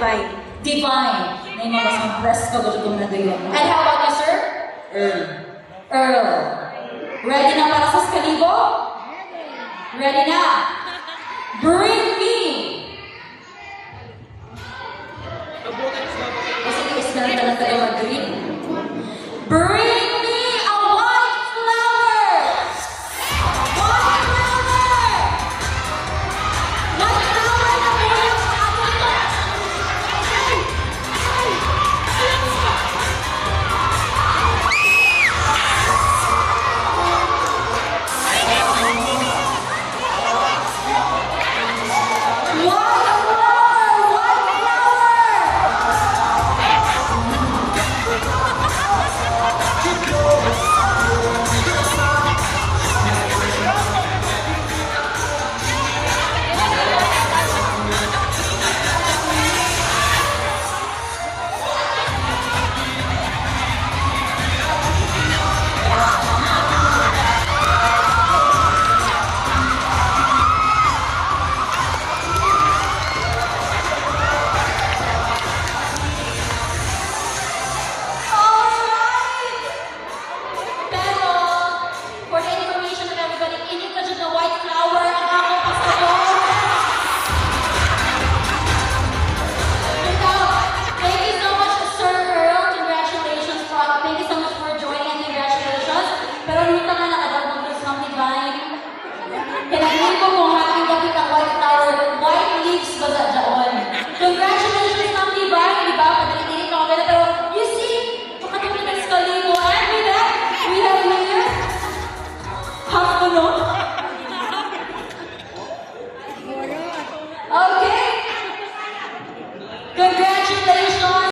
Divine. Divine. May mga basang press ka gusto kong nadayon. And how about you, sir? Earl. Earl. Ready na para sa skalibo? Ready na? Bring me! Kasi is na talaga mag-green. Bring